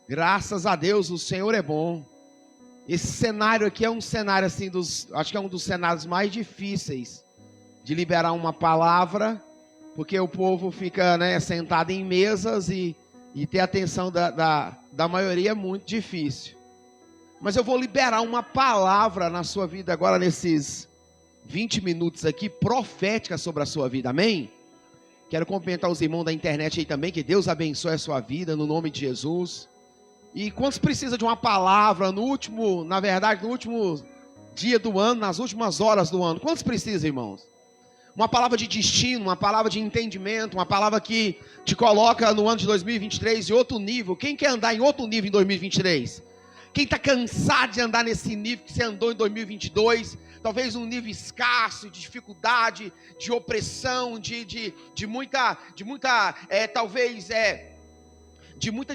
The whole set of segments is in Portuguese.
Graças a Deus, o Senhor é bom. Esse cenário aqui é um cenário assim acho que é um dos cenários mais difíceis de liberar uma palavra, porque o povo fica, sentado em mesas e ter a atenção da maioria é muito difícil. Mas eu vou liberar uma palavra na sua vida agora nesses 20 minutos aqui, profética sobre a sua vida, amém? Quero cumprimentar os irmãos da internet aí também, que Deus abençoe a sua vida, no nome de Jesus. E quantos precisam de uma palavra no último dia do ano, nas últimas horas do ano? Quantos precisam, irmãos? Uma palavra de destino, uma palavra de entendimento, uma palavra que te coloca no ano de 2023 em outro nível. Quem quer andar em outro nível em 2023? Quem está cansado de andar nesse nível que você andou em 2022? Talvez um nível escasso, de dificuldade, de opressão, de muita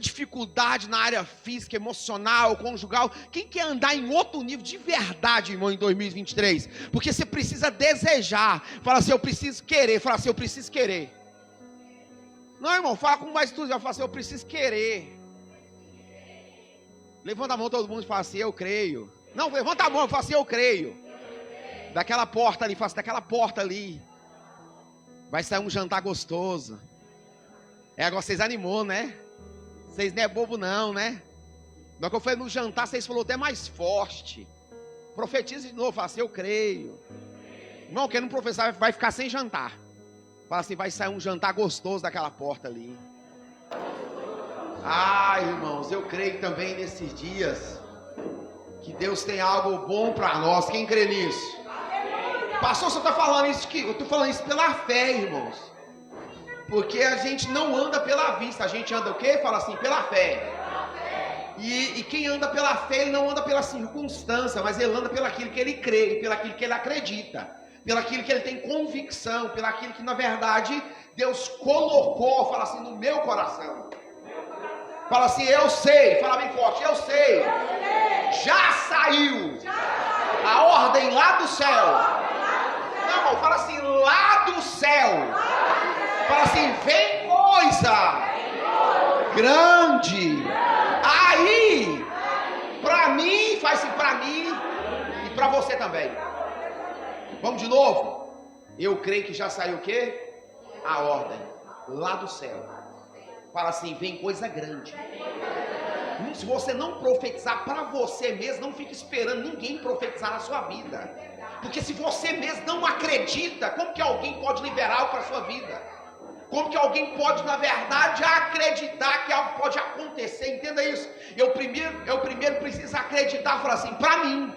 dificuldade na área física, emocional, conjugal. Quem quer andar em outro nível de verdade, irmão, em 2023? Porque você precisa desejar. Fala assim, eu preciso querer. Fala assim, eu preciso querer. Não, irmão, fala com mais entusiasmo. Fala assim, eu preciso querer. Levanta a mão todo mundo e fala assim, eu creio. Não, levanta a mão e fala assim, eu creio. Daquela porta ali, fala assim, daquela porta ali vai sair um jantar gostoso. Agora vocês animou, né? Vocês não é bobo não, né? Na hora que eu fui no jantar, vocês falaram até mais forte. Profetiza de novo, fala assim, eu creio. Irmão, quem não professar vai ficar sem jantar. Fala assim, vai sair um jantar gostoso daquela porta ali. Irmãos, eu creio também nesses dias que Deus tem algo bom para nós. Quem crê nisso? Pastor, você está falando isso aqui? Eu estou falando isso pela fé, irmãos. Porque a gente não anda pela vista, a gente anda o quê? Fala assim, pela fé. E quem anda pela fé, ele não anda pela circunstância, mas ele anda pelaquilo que ele crê, pelaquilo que ele acredita, pelaquilo que ele tem convicção, pelaquilo que na verdade Deus colocou, fala assim, no meu coração. Fala assim, eu sei, fala bem forte, eu sei. Já saiu a ordem lá do céu. Não, irmão, fala assim, lá do céu. Fala assim, vem coisa grande. Aí, para mim, faz assim para mim e para você também. Vamos de novo? Eu creio que já saiu o quê? A ordem lá do céu. Fala assim, vem coisa grande. Se você não profetizar para você mesmo, não fique esperando ninguém profetizar na sua vida. Porque se você mesmo não acredita, como que alguém pode liberar algo para a sua vida? Como que alguém pode, na verdade, acreditar que algo pode acontecer? Entenda isso. Eu primeiro preciso acreditar, falar assim, para mim.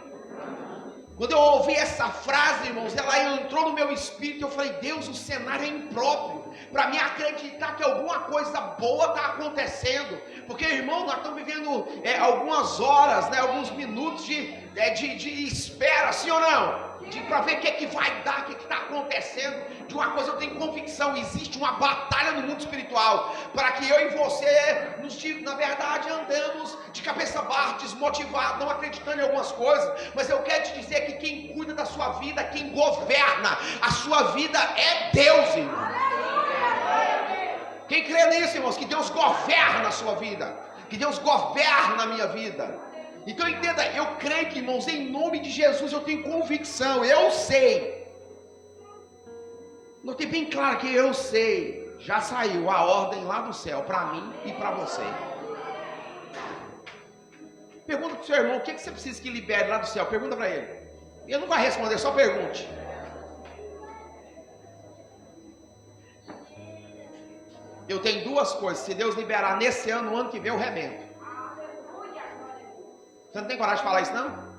Quando eu ouvi essa frase, irmãos, ela entrou no meu espírito, eu falei, Deus, o cenário é impróprio para mim acreditar que alguma coisa boa está acontecendo. Porque, irmão, nós estamos vivendo algumas horas, alguns minutos de espera, sim ou não? Para ver o que vai dar, o que está acontecendo. De uma coisa eu tenho convicção, existe uma batalha no mundo espiritual, para que eu e você, na verdade, andamos de cabeça baixa, desmotivados, não acreditando em algumas coisas. Mas eu quero te dizer que quem cuida da sua vida, quem governa a sua vida é Deus, irmão. Quem crê nisso, irmãos, que Deus governa a sua vida, que Deus governa a minha vida. Então entenda, eu creio que, irmãos, em nome de Jesus eu tenho convicção, eu sei. Notei bem claro que eu sei, já saiu a ordem lá do céu para mim e para você. Pergunta para o seu irmão, o que você precisa que libere lá do céu? Pergunta para ele. Ele não vai responder, só pergunte. Eu tenho duas coisas, se Deus liberar nesse ano, no ano que vem eu rebento. Você não tem coragem de falar isso não?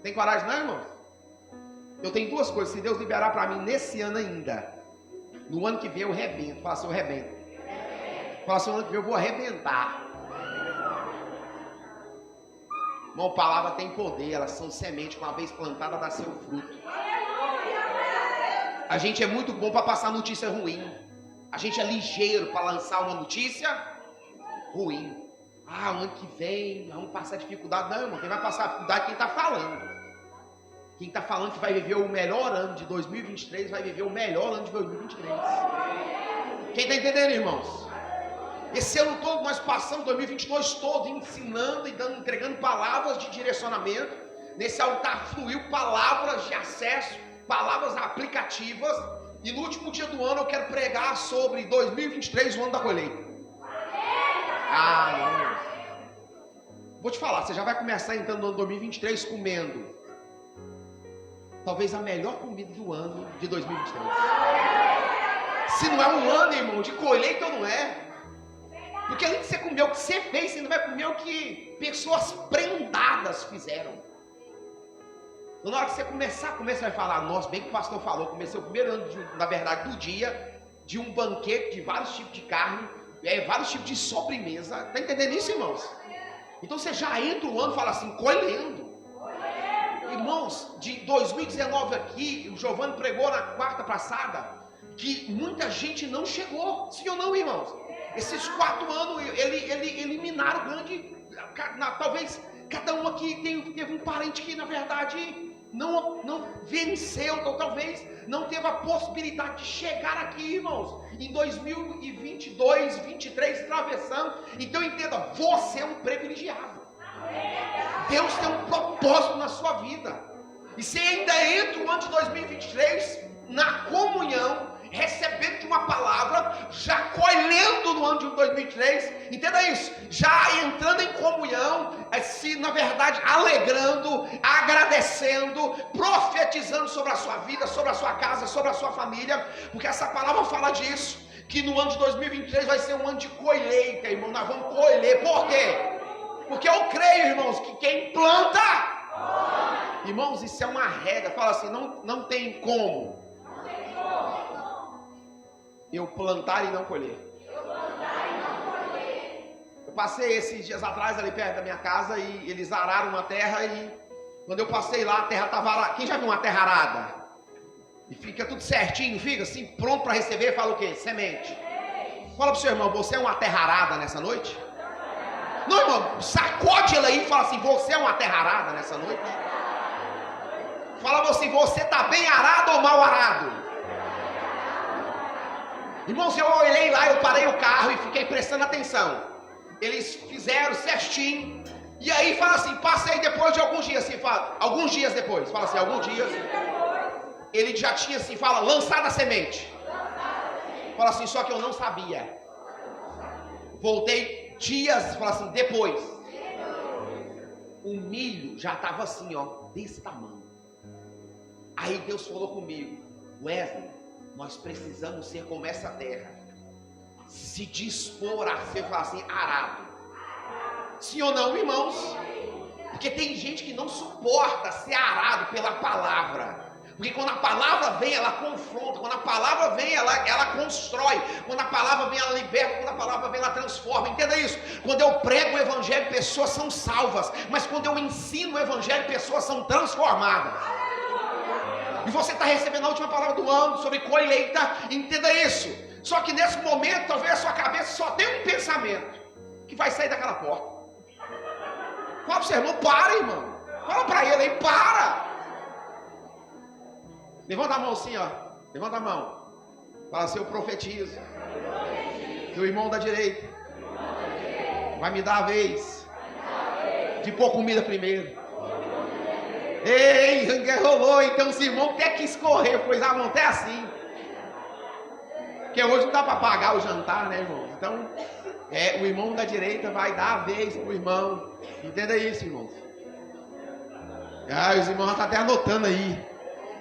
Tem coragem não, irmão? Eu tenho duas coisas, se Deus liberar para mim nesse ano ainda, no ano que vem eu rebento. Fala assim, eu rebento. Fala assim, no ano que vem eu vou arrebentar. Irmão, palavra tem poder, elas são semente, uma vez plantada dá seu fruto. A gente é muito bom para passar notícia ruim. A gente é ligeiro para lançar uma notícia ruim. O ano que vem vamos passar dificuldade. Não, irmão, quem vai passar dificuldade é quem está falando. Quem está falando que vai viver o melhor ano de 2023, vai viver o melhor ano de 2023. Quem está entendendo, irmãos? Esse ano todo nós passamos 2022 todo ensinando e entregando palavras de direcionamento. Nesse altar fluiu palavras de acesso, palavras aplicativas. E no último dia do ano eu quero pregar sobre 2023, o ano da colheita. Vou te falar, você já vai começar entrando no ano 2023 comendo talvez a melhor comida do ano de 2023. Se não é um ano, irmão, de colheita ou não é? Porque além de você comer o que você fez, você ainda vai comer o que pessoas prendadas fizeram. Então, na hora que você começa, você vai falar, nossa, bem que o pastor falou, comecei o primeiro ano, na verdade, do dia, de um banquete de vários tipos de carne, vários tipos de sobremesa. Tá entendendo isso, irmãos? Então você já entra o ano e fala assim, colhendo. Irmãos, de 2019 aqui, o Giovanni pregou na quarta passada, que muita gente não chegou. Sim ou não, irmãos? Esses 4 anos, ele eliminaram grande, talvez cada um aqui teve um parente que na verdade não venceu, ou talvez não teve a possibilidade de chegar aqui, irmãos, em 2022, 2023, atravessando. Então entenda, você é um privilegiado. Deus tem um propósito na sua vida. E você ainda entra o ano de 2023 na comunhão, recebendo de uma palavra, já colhendo no ano de 2023, entenda isso, já entrando em comunhão, se na verdade alegrando, agradecendo, profetizando sobre a sua vida, sobre a sua casa, sobre a sua família, porque essa palavra fala disso, que no ano de 2023 vai ser um ano de colheita, irmão, nós vamos colher. Por quê? Porque eu creio, irmãos, que quem planta, irmãos, isso é uma regra, fala assim, não tem como eu plantar e não colher. Eu passei esses dias atrás ali perto da minha casa e eles araram uma terra e quando eu passei lá a terra estava arada. Quem já viu uma terra arada? E fica tudo certinho, fica assim pronto para receber, fala o quê? Semente. Fala pro seu irmão, você é uma terra arada nessa noite? Não, irmão, sacode ele aí e fala assim, você é uma terra arada nessa noite? Fala assim, você está bem arado ou mal arado? Irmãos, eu olhei lá, eu parei o carro e fiquei prestando atenção. Eles fizeram certinho. E aí fala assim, passei depois de alguns dias, assim, fala, alguns dias depois, fala assim, alguns dias. Ele já tinha assim, fala, lançado a semente. Fala assim, só que eu não sabia. Voltei dias, fala assim, depois. O milho já estava assim, ó, desse tamanho. Aí Deus falou comigo, Wesley, nós precisamos ser como essa terra, se dispor a ser, fala assim, arado. Sim ou não, irmãos? Porque tem gente que não suporta ser arado pela palavra. Porque quando a palavra vem, ela confronta. Quando a palavra vem, ela constrói. Quando a palavra vem, ela liberta. Quando a palavra vem, ela transforma. Entenda isso. Quando eu prego o evangelho, pessoas são salvas. Mas quando eu ensino o evangelho, pessoas são transformadas. E você está recebendo a última palavra do ano sobre colheita. Entenda isso. Só que nesse momento, talvez a sua cabeça só tenha um pensamento que vai sair daquela porta. Fala para o seu irmão, para, irmão. Fala para ele aí, para. Levanta a mão assim, ó. Levanta a mão. Fala assim, eu profetizo. Que o irmão da direita vai me dar a vez de pôr comida primeiro. Ei, rolou. Então os irmãos tem que escorrer, pois a mão até assim. Porque hoje não dá para pagar o jantar, né, irmão? Então, o irmão da direita vai dar a vez pro irmão. Entenda isso, irmãos. Os irmãos estão até anotando aí.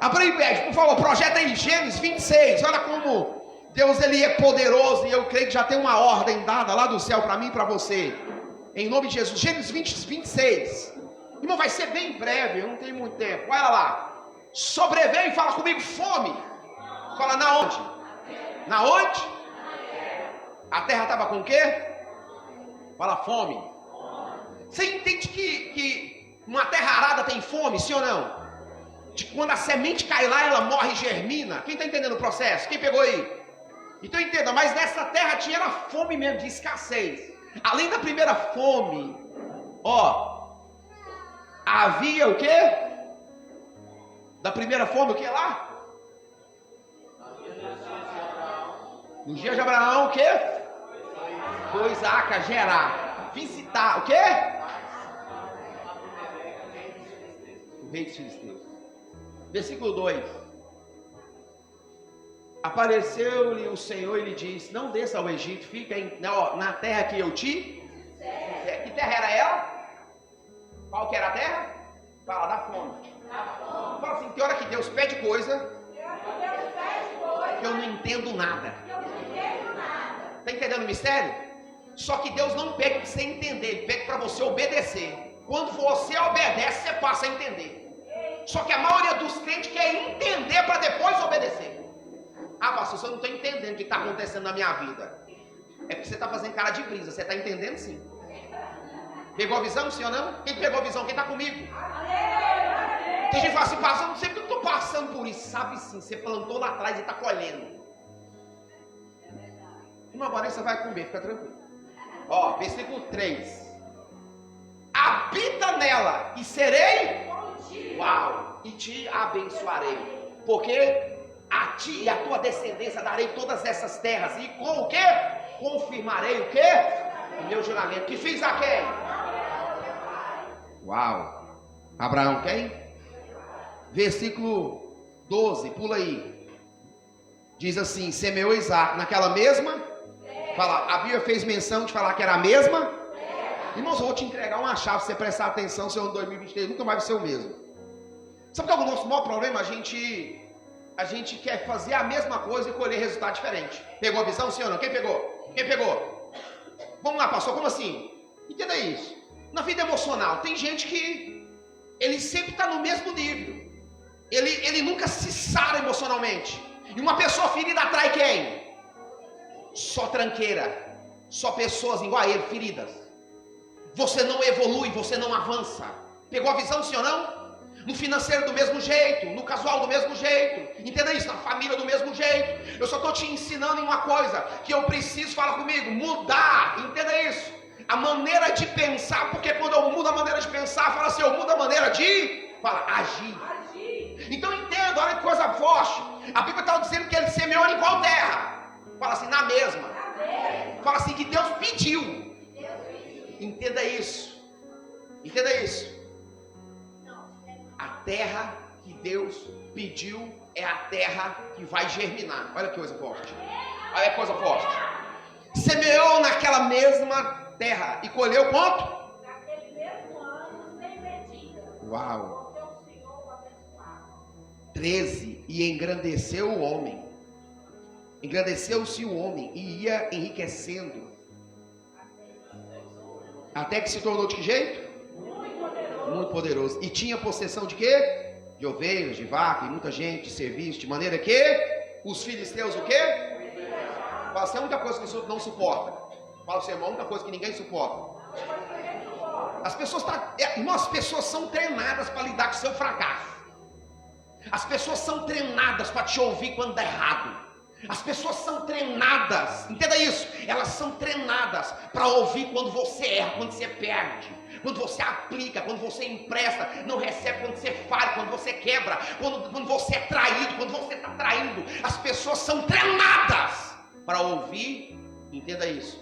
Abra aí, Pede, por favor, projeta aí, Gênesis 26. Olha como Deus ele é poderoso. E eu creio que já tem uma ordem dada lá do céu para mim e para você. Em nome de Jesus. Gênesis 26. Irmão, vai ser bem breve, eu não tenho muito tempo. Olha lá. Sobreveio e fala comigo, fome. Fala na onde? Na onde? A terra estava com o quê? Fala fome. Você entende que uma terra arada tem fome, sim ou não? De quando a semente cai lá, ela morre e germina. Quem está entendendo o processo? Quem pegou aí? Então entenda, mas nessa terra tinha fome mesmo, de escassez. Além da primeira fome, havia o quê? Da primeira fome, o que lá? No dia de Abraão, o quê? Foi Isaac a gerar, visitar, o quê? O rei dos filisteus. Versículo 2. Apareceu-lhe o Senhor e lhe disse: não desça ao Egito, fica na terra que eu te... Que terra era ela? Qual que era a terra? Fala, da fome. Fala assim, tem hora que Deus pede coisa que eu não entendo nada. Está entendendo o mistério? Só que Deus não pede para você entender, Ele pede para você obedecer. Quando você obedece, você passa a entender. Só que a maioria dos crentes quer entender para depois obedecer. Ah, pastor, você não está entendendo o que está acontecendo na minha vida. É porque você está fazendo cara de brisa. Você está entendendo sim. Pegou a visão, sim ou não? Quem pegou a visão? Quem está comigo? Tem gente que fala assim, pastor, eu não sei porque eu estou passando por isso. Sabe sim, você plantou lá atrás e está colhendo. Uma hora você vai comer, fica tranquilo. Ó, versículo 3. Habita nela e serei... Uau! E te abençoarei. Porque a ti e a tua descendência darei todas essas terras. E com o quê? Confirmarei o quê? O meu juramento. Que fiz a quem? Uau! Abraão quem? Versículo 12, pula aí. Diz assim, semeou Isaac naquela mesma... Fala, a Bíblia fez menção de falar que era a mesma? Irmãos, eu vou te entregar uma chave, se você prestar atenção, seu ano 2023 nunca mais vai ser o mesmo. Sabe qual é o nosso maior problema? A gente quer fazer a mesma coisa e colher resultado diferente. Pegou a visão, sim ou não? Quem pegou? Quem pegou? Vamos lá, pastor, como assim? Entenda isso. Na vida emocional, tem gente que ele sempre está no mesmo nível. Ele nunca se sara emocionalmente. E uma pessoa ferida atrai quem? Só tranqueira. Só pessoas igual a ele, feridas. Você não evolui, você não avança. Pegou a visão, sim ou não? No financeiro do mesmo jeito, no casual do mesmo jeito, entenda isso, na família do mesmo jeito. Eu só estou te ensinando em uma coisa, que eu preciso, fala comigo, mudar, entenda isso. A maneira de pensar, porque quando eu mudo a maneira de pensar, fala assim, eu mudo a maneira de, fala, agir. Então entenda, olha que coisa forte. A Bíblia está dizendo que ele semeou em qual terra? Fala assim, na mesma. Fala assim, que Deus pediu. Entenda isso. Entenda isso. A terra que Deus pediu é a terra que vai germinar. Olha que coisa forte. Olha que coisa forte. Semeou naquela mesma terra e colheu quanto? Naquele mesmo ano, sem medida. Uau. 13. E engrandeceu o homem. Engrandeceu-se o homem e ia enriquecendo. Até que se tornou de que jeito? Muito poderoso. E tinha possessão de quê? De ovelhas, de vaca e muita gente, de serviço, de maneira que os filisteus o quê? Fala assim, a única coisa que isso não suporta. Fala assim, irmão, a única coisa que ninguém suporta. As pessoas são treinadas para lidar com o seu fracasso. As pessoas são treinadas para te ouvir quando dá errado. As pessoas são treinadas, entenda isso, elas são treinadas para ouvir quando você erra, quando você perde, quando você aplica, quando você empresta, não recebe, quando você falha, quando você quebra, quando você é traído, quando você está traindo. As pessoas são treinadas para ouvir, entenda isso,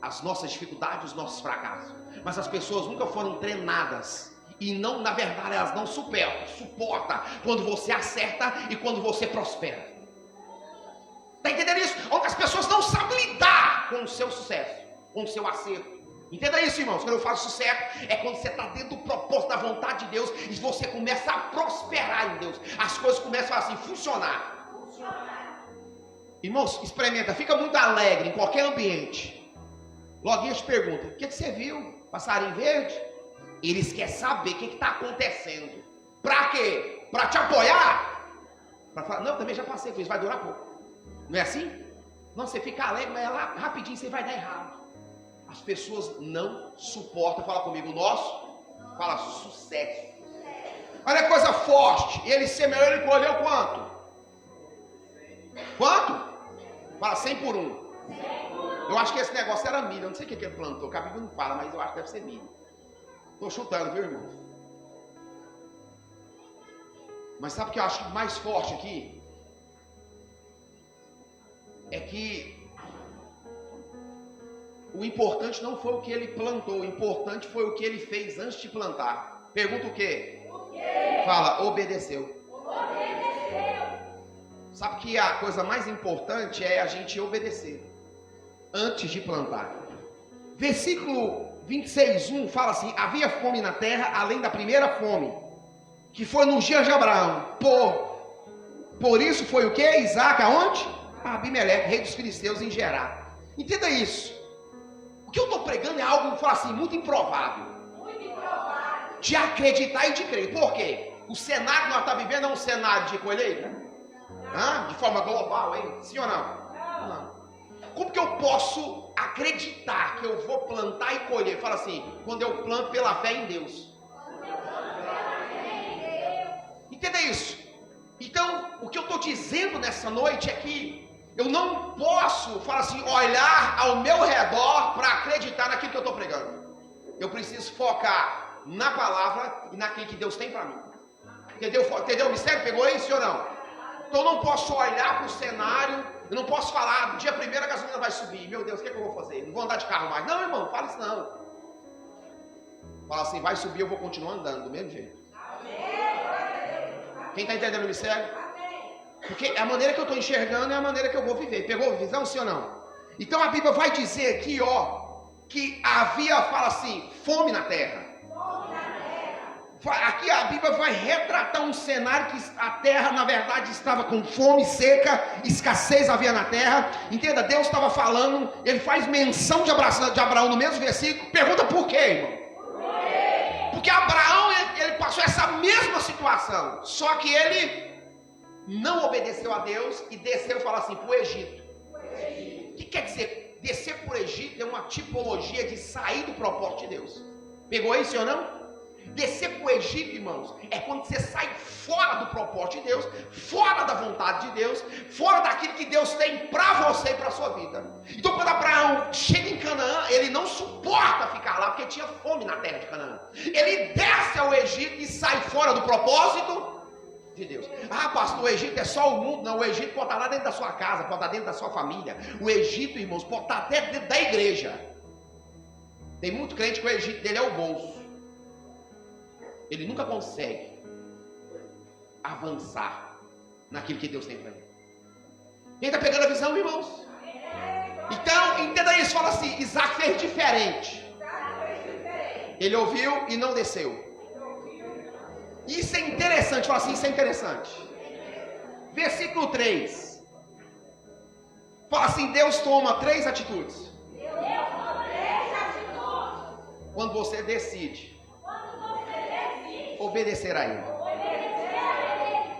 as nossas dificuldades, os nossos fracassos. Mas as pessoas nunca foram treinadas e não, na verdade, elas não suportam quando você acerta e quando você prospera. Está entendendo isso? Onde as pessoas não sabem lidar com o seu sucesso, com o seu acerto. Entenda isso, irmãos. Quando eu falo sucesso, é quando você está dentro do propósito da vontade de Deus e você começa a prosperar em Deus. As coisas começam assim, funcionar. Irmãos, experimenta, fica muito alegre em qualquer ambiente. Logo eles perguntam, o que você viu? Passarinho verde? Eles querem saber o que está acontecendo. Para quê? Para te apoiar? Para falar, não, também já passei por isso, vai durar pouco. Não é assim? Não, você fica alegre, mas lá rapidinho você vai dar errado. As pessoas não suportam, fala comigo, o nosso, fala sucesso. Olha que coisa forte. Ele semeou, ele colheu quanto? Quanto? Fala 100 por 1. Eu acho que esse negócio era milho, eu não sei o que ele plantou, que a Bíblia não fala, mas eu acho que deve ser milho. Estou chutando, viu, irmão? Mas sabe o que eu acho mais forte aqui? É que o importante não foi o que ele plantou, o importante foi o que ele fez antes de plantar. Pergunta o quê? O quê? Fala, obedeceu. Obedeceu. Sabe que a coisa mais importante é a gente obedecer antes de plantar. Versículo 26:1 fala assim: havia fome na terra, além da primeira fome, que foi nos dias de Abraão. Por isso foi o que? Isaac, aonde? Abimeleque, rei dos filisteus, em Gerar. Entenda isso. O que eu estou pregando é algo, fala assim, muito improvável. Muito improvável. De acreditar e de crer. Por quê? O cenário que nós estamos vivendo é um cenário de colheita? De forma global, hein? Sim ou não? Não. Como que eu posso acreditar que eu vou plantar e colher? Fala assim, quando eu planto pela fé em Deus. Entenda isso. Então, o que eu estou dizendo nessa noite é que eu não posso, fala assim, olhar ao meu redor para acreditar naquilo que eu estou pregando. Eu preciso focar na palavra e naquilo que Deus tem para mim. Entendeu? O mistério pegou isso ou não? Então eu não posso olhar para o cenário, eu não posso falar, no dia primeiro a gasolina vai subir. Meu Deus, o que é que eu vou fazer? Não vou andar de carro mais. Não, irmão, fala isso não. Fala assim, vai subir, eu vou continuar andando do mesmo jeito. Quem está entendendo o mistério? Porque a maneira que eu estou enxergando é a maneira que eu vou viver. Pegou a visão, sim ou não? Então a Bíblia vai dizer aqui, que havia, fala assim, fome na terra. Aqui a Bíblia vai retratar um cenário que a terra, na verdade, estava com fome, seca, escassez havia na terra. Entenda, Deus estava falando, ele faz menção de Abraão no mesmo versículo. Pergunta por quê, irmão? Porque Abraão, ele passou essa mesma situação, só que ele não obedeceu a Deus e desceu, fala assim, para o Egito. O que quer dizer? Descer para o Egito é uma tipologia de sair do propósito de Deus. Pegou isso ou não? Descer para o Egito, irmãos, é quando você sai fora do propósito de Deus, fora da vontade de Deus, fora daquilo que Deus tem para você e para a sua vida. Então quando Abraão chega em Canaã, ele não suporta ficar lá, porque tinha fome na terra de Canaã. Ele desce ao Egito e sai fora do propósito de Deus. Pastor, o Egito é só o mundo? Não, o Egito pode estar lá dentro da sua casa, pode estar dentro da sua família. O Egito, irmãos, pode estar até dentro da igreja. Tem muito crente que o Egito dele é o bolso. Ele nunca consegue avançar naquilo que Deus tem para ele. Quem está pegando a visão, irmãos? Então, entenda isso, fala assim, Isaac fez diferente. Ele ouviu e não desceu. Isso é interessante, fala assim, isso é interessante. Versículo 3. Fala assim, Deus toma 3 atitudes. Quando você decide obedecer a Ele.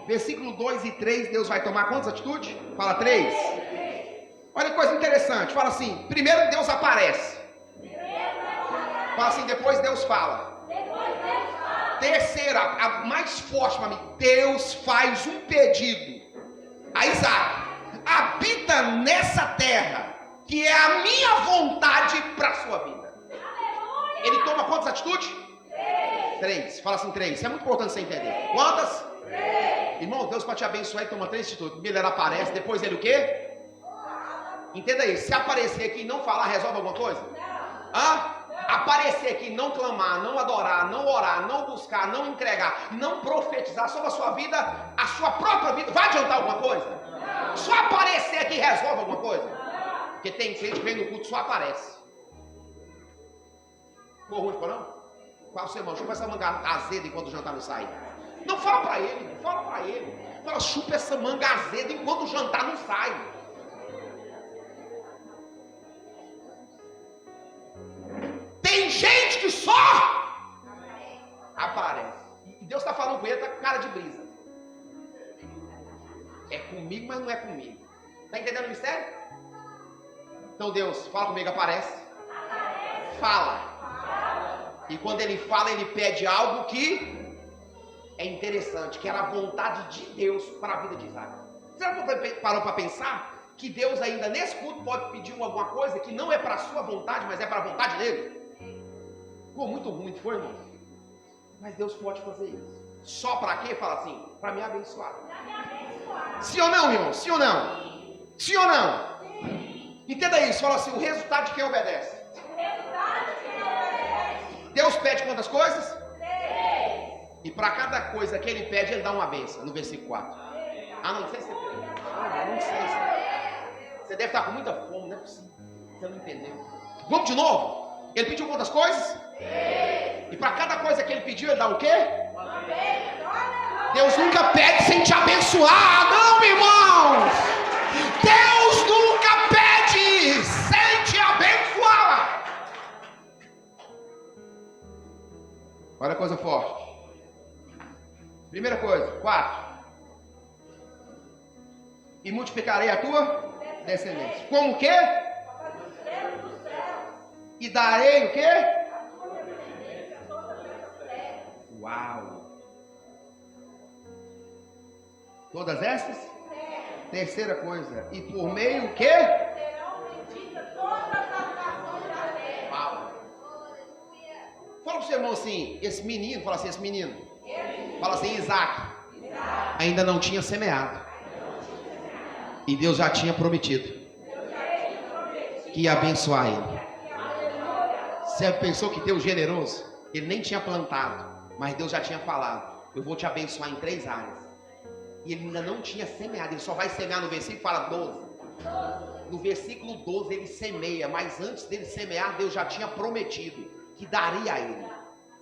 Versículo 2 e 3, Deus vai tomar quantas atitudes? Fala 3. Olha que coisa interessante, fala assim, primeiro Deus aparece. Fala assim, depois Deus fala. Terceira, a mais forte para mim, Deus faz um pedido a Isaac: habita nessa terra, que é a minha vontade para a sua vida. Ele toma quantas atitudes? 3. Fala assim, 3. Isso é muito importante você entender. Quantas? 3. Irmão, Deus para te abençoar, ele toma 3 atitudes. Primeiro ele aparece, depois ele o quê? Entenda isso. Se aparecer aqui e não falar, resolve alguma coisa? Aparecer aqui, não clamar, não adorar, não orar, não buscar, não entregar, não profetizar sobre a sua vida, a sua própria vida, vai adiantar alguma coisa? Só aparecer aqui resolve alguma coisa? Porque tem gente que vem no culto só aparece. Ficou ruim, ficou não? Fala, seu irmão, chupa essa manga azeda enquanto o jantar não sai. Não, fala para ele, fala para ele. Fala, chupa essa manga azeda enquanto o jantar não sai. Tem gente que só aparece. E Deus está falando com ele, está com cara de brisa. É comigo, mas não é comigo. Está entendendo o mistério? Então Deus, fala comigo, aparece. Fala. E quando ele fala, ele pede algo que é interessante, que era a vontade de Deus para a vida de Isaac. Você parou para pensar que Deus ainda nesse culto pode pedir alguma coisa que não é para a sua vontade, mas é para a vontade dele? Ficou muito ruim, foi, irmão? Mas Deus pode fazer isso. Só para quê? Fala assim, para me abençoar. Sim ou não, irmão? Sim ou não? Sim ou não? Entenda isso, fala assim, o resultado de quem obedece. Deus pede quantas coisas? 3. E para cada coisa que ele pede, ele dá uma bênção, no versículo 4. Ah, não sei se você pede. Não sei. Você deve estar com muita fome, não é possível. Você não entendeu. Vamos de novo? Ele pediu quantas coisas? 3. E para cada coisa que ele pediu, ele dá o quê? Uma bênção. Deus nunca pede sem te abençoar, não, irmãos. Deus nunca pede sem te abençoar. Olha a coisa forte. Primeira coisa, 4. E multiplicarei a tua descendência. Como o quê? E darei o quê? Uau! Todas essas? Terceira coisa. E por meio o quê? Serão benditas todas as nações da terra. Uau! Fala pro seu irmão assim, esse menino, fala assim, Isaac, ainda não tinha semeado. E Deus já tinha prometido que ia abençoar ele. Você pensou que Deus generoso? Ele nem tinha plantado, mas Deus já tinha falado, eu vou te abençoar em 3 áreas. E ele ainda não tinha semeado, ele só vai semear no versículo, fala 12. No versículo 12 ele semeia, mas antes dele semear, Deus já tinha prometido que daria a ele.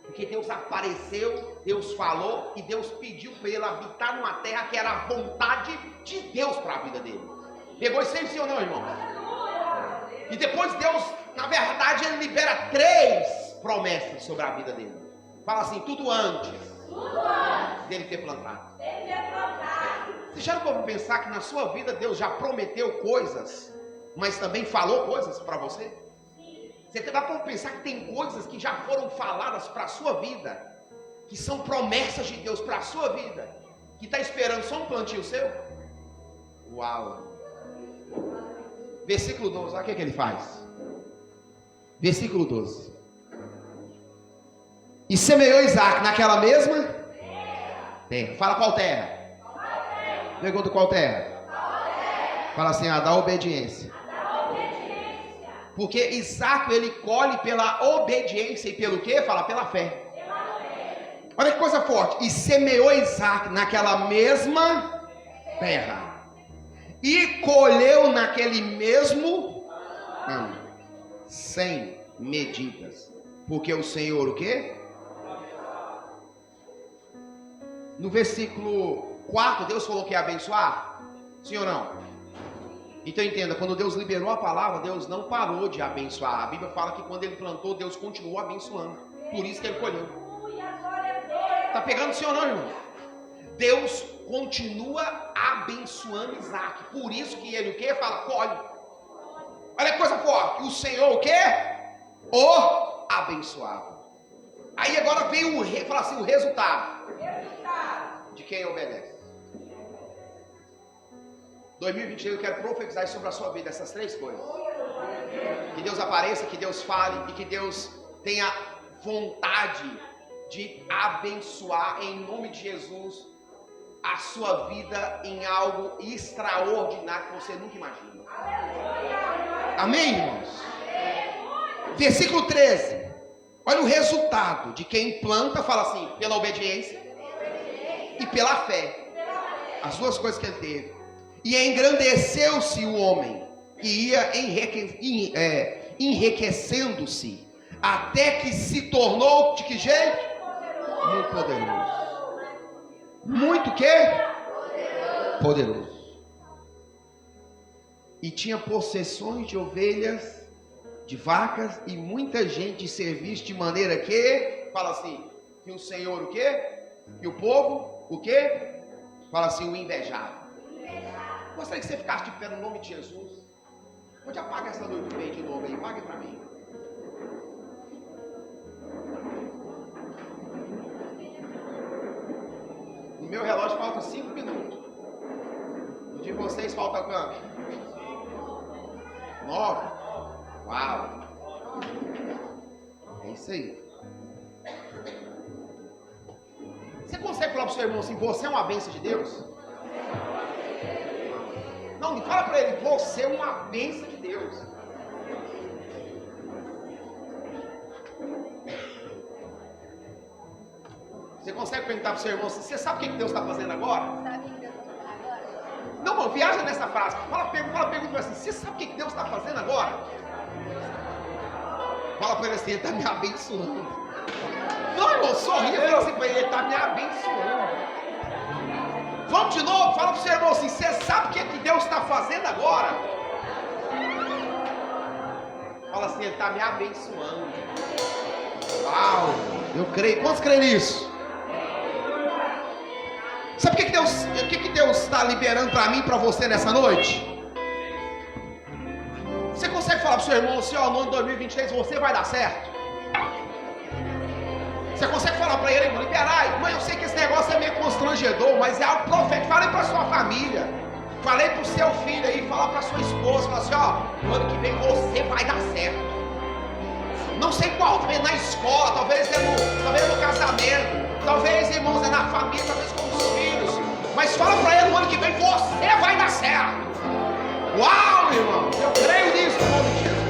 Porque Deus apareceu, Deus falou e Deus pediu para ele habitar numa terra que era a vontade de Deus para a vida dele. Pegou isso aí, sim ou não, irmão? E depois Deus, na verdade, ele libera 3 promessas sobre a vida dele. Fala assim, tudo antes dele ter plantado. Você já não pode pensar que na sua vida Deus já prometeu coisas, mas também falou coisas para você? Você dá para pensar que tem coisas que já foram faladas para a sua vida, que são promessas de Deus para a sua vida, que está esperando só um plantio seu? Uau! Versículo 12, olha o que ele faz. Versículo 12. E semeou Isaac naquela mesma terra. Fala qual terra? Pergunta qual terra? Fala assim, da obediência. Porque Isaac ele colhe pela obediência e pelo quê? Fala pela fé. Olha que coisa forte. E semeou Isaac naquela mesma terra. E colheu naquele mesmo ano, sem medidas. Porque o Senhor o quê? No versículo 4, Deus falou que ia abençoar? Sim ou não? Então entenda, quando Deus liberou a palavra, Deus não parou de abençoar. A Bíblia fala que quando ele plantou, Deus continuou abençoando. Por isso que ele colheu. Está pegando sim ou não, irmão? Deus continua abençoando Isaac. Por isso que ele o quê? Fala, colhe. Olha que coisa forte. O Senhor o quê? O abençoava. Aí agora vem fala assim, o resultado de quem obedece. 2023 eu quero profetizar sobre a sua vida essas 3 coisas. Que Deus apareça, que Deus fale e que Deus tenha vontade de abençoar em nome de Jesus a sua vida em algo extraordinário que você nunca imagina. Amém, irmãos? Versículo 13. Olha o resultado de quem planta, fala assim, pela obediência e pela fé. As 2 coisas que ele teve. E engrandeceu-se o homem, e ia enriquecendo-se, até que se tornou, de que jeito? Muito poderoso. Muito o quê? Poderoso. E tinha possessões de ovelhas, de vacas, e muita gente de serviço, de maneira que, fala assim, que o Senhor o quê? Que o povo, o quê? Fala assim, o invejava. Gostaria que você ficasse de pé no nome de Jesus. Pode apagar essa luz do meio de novo aí, apague para mim. No meu relógio falta 5 minutos. No de vocês falta quanto? 9? Uau! É isso aí. Você consegue falar para o seu irmão assim, você é uma bênção de Deus? Não, fala para ele, você é uma bênção de Deus. consegue perguntar para o seu irmão assim, você sabe o que Deus está fazendo agora? Sabe o que Deus está fazendo agora? Não, mano, viaja nessa frase. Pergunta assim, você sabe o que Deus está fazendo agora? Fala para ele assim, ele está me abençoando. Não, irmão, sorria, fala assim para ele está me abençoando. Vamos de novo, fala para o seu irmão assim, você sabe o que Deus está fazendo agora? Fala assim, ele está me abençoando. Uau, eu creio. Quantos creem nisso? Sabe o que Deus está liberando para mim e para você nessa noite? Você consegue falar para o seu irmão assim, ó, no ano 2023 você vai dar certo? Você consegue falar para ele, liberar? Mãe, eu sei que esse negócio é meio constrangedor, mas é algo profético. Falei para sua família, falei para o seu filho aí, falar para sua esposa, falar assim, ó, no ano que vem você vai dar certo. Não sei qual, talvez na escola, talvez no casamento, talvez, irmãos, é na família, talvez com os filhos. Mas fala para ele, no ano que vem você vai dar certo. Uau, irmão, eu creio nisso, em nome de Jesus.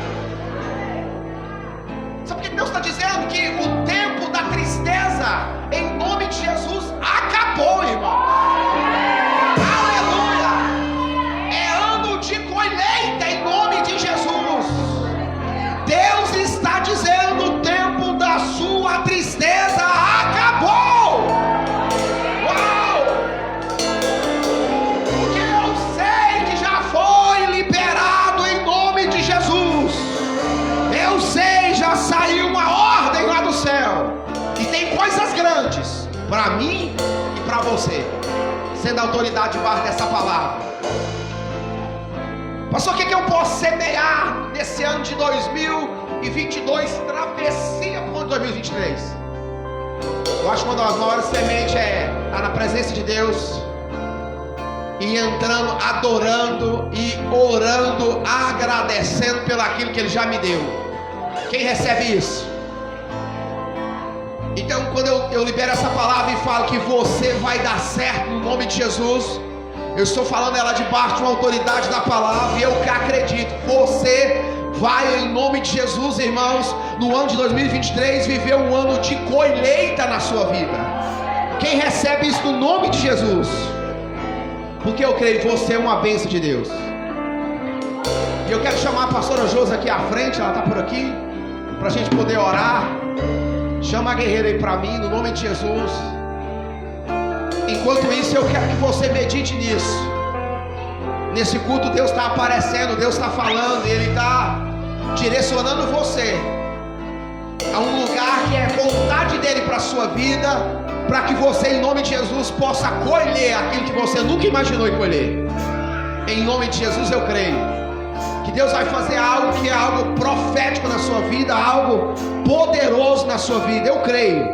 Sabe por que Deus está dizendo que o tempo da tristeza, em nome de Jesus, acabou, irmão. Aleluia! É ano de colheita, em nome de Jesus. Deus está dizendo, o tempo da sua tristeza acabou. Uau! Porque eu sei que já foi liberado em nome de Jesus. Eu sei, já saiu uma ordem lá do céu. E tem coisas grandes para mim e para você, sendo autoridade debaixo dessa palavra. Pastor, o que eu posso semear nesse ano de 2022, travessia para o ano de 2023? Eu acho que uma das maiores sementes é estar na presença de Deus e entrando, adorando e orando, agradecendo pelo aquilo que Ele já me deu. Quem recebe isso? Então, quando eu libero essa palavra e falo que você vai dar certo no nome de Jesus, eu estou falando ela debaixo de uma autoridade da palavra, e eu que acredito, você vai em nome de Jesus, irmãos, no ano de 2023, viver um ano de colheita na sua vida. Quem recebe isso no nome de Jesus? Porque eu creio que você é uma bênção de Deus. E eu quero chamar a pastora Josi aqui à frente, ela está por aqui, para a gente poder orar. Chama a guerreira aí para mim, no nome de Jesus. Enquanto isso, eu quero que você medite nisso. Nesse culto, Deus está aparecendo, Deus está falando, Ele está direcionando você a um lugar que é vontade dEle para a sua vida, para que você, em nome de Jesus, possa colher aquilo que você nunca imaginou colher. Em nome de Jesus, eu creio que Deus vai fazer algo que é algo profético na sua vida, algo poderoso na sua vida. Eu creio.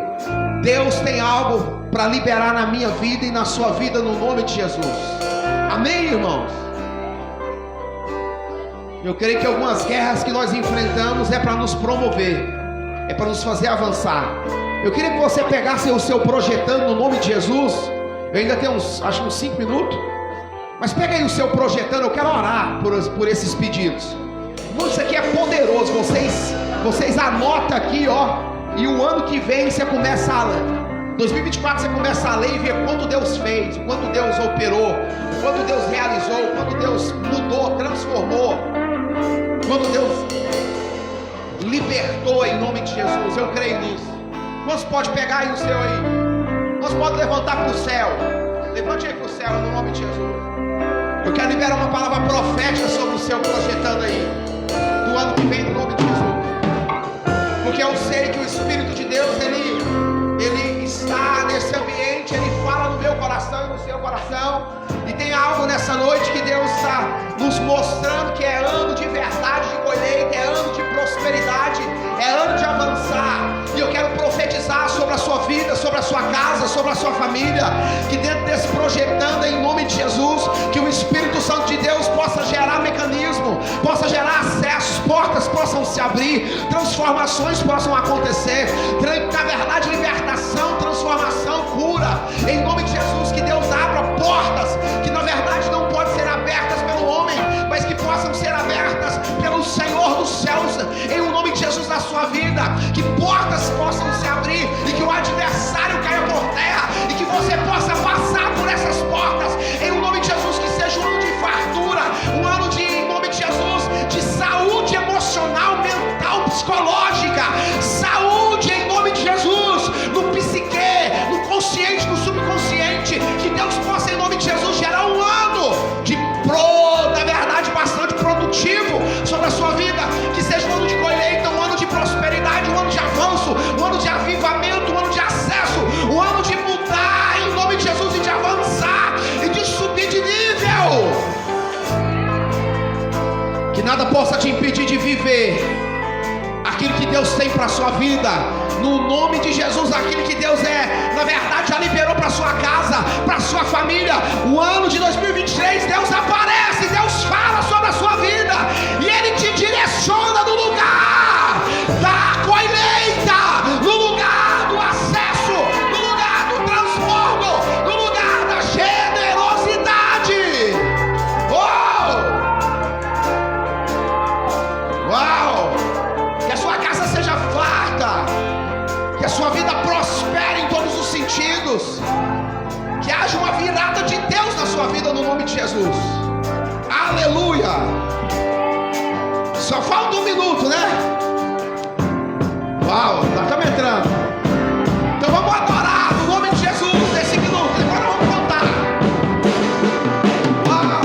Deus tem algo para liberar na minha vida e na sua vida, no nome de Jesus. Amém, irmãos? Eu creio que algumas guerras que nós enfrentamos é para nos promover, é para nos fazer avançar. Eu queria que você pegasse o seu projetando no nome de Jesus. Eu ainda tenho acho que uns 5 minutos. Mas pega aí o seu projetando, eu quero orar por esses pedidos. Isso aqui é poderoso. Vocês anotam aqui, ó. E o ano que vem você começa a 2024 você começa a ler e ver quanto Deus fez, o quanto Deus operou, o quanto Deus realizou, o quanto Deus mudou, transformou, o quanto Deus libertou em nome de Jesus. Eu creio nisso. Quantos pode pegar aí o seu aí? Quantos pode levantar para o céu? Levante aí para o céu no nome de Jesus. Eu quero liberar uma palavra profética sobre o seu projetando aí, do ano que vem, no nome de Jesus. Porque eu sei que o Espírito de Deus, Ele está nesse ambiente, Ele fala no meu coração e no seu coração. E tem algo nessa noite que Deus está nos mostrando que é ano de verdade, de colheita, é ano de prosperidade, é ano de avançar. E eu quero profetizar sobre a sua vida, sobre a sua casa, sobre a sua família, que dentro desse projetando em nome de Jesus, que o Espírito Santo de Deus possa gerar mecanismo, possa gerar acessos, portas possam se abrir, transformações possam acontecer, na verdade libertação, transformação, cura, em nome de Jesus. Que Deus abra portas que na verdade não podem ser abertas pelo homem, mas que possam ser abertas pelo Senhor dos céus, em o nome de Jesus na sua vida. Que portas possam se abrir e que o adversário caia por terra, nada possa te impedir de viver aquilo que Deus tem para a sua vida. No nome de Jesus, aquilo que Deus na verdade já liberou para sua casa, para sua família. O ano de 2023, Deus aparece, Deus fala sobre a sua vida e Ele te direciona no lugar da colheita, no lugar do acesso, no lugar do transbordo, no lugar da generosidade. Uau! Que a sua casa seja farta, que a sua vida prospere em todos os sentidos, que haja uma virada de Deus na sua vida no nome de Jesus. Aleluia! Só falta um minuto, né? Uau, nós estamos entrando. Então vamos adorar no nome de Jesus nesse minuto. Agora vamos cantar. Uau!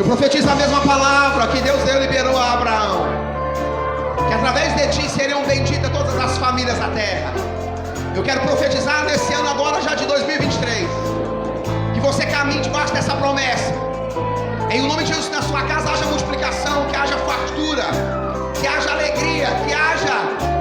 Profetiza a mesma palavra que Deus liberou a Abraão, que através de ti seriam benditas todas as famílias da terra. Eu quero profetizar nesse ano agora já de 2023, que você caminhe debaixo dessa promessa. Em nome de Jesus, na sua casa haja multiplicação, que haja fartura, que haja alegria, que haja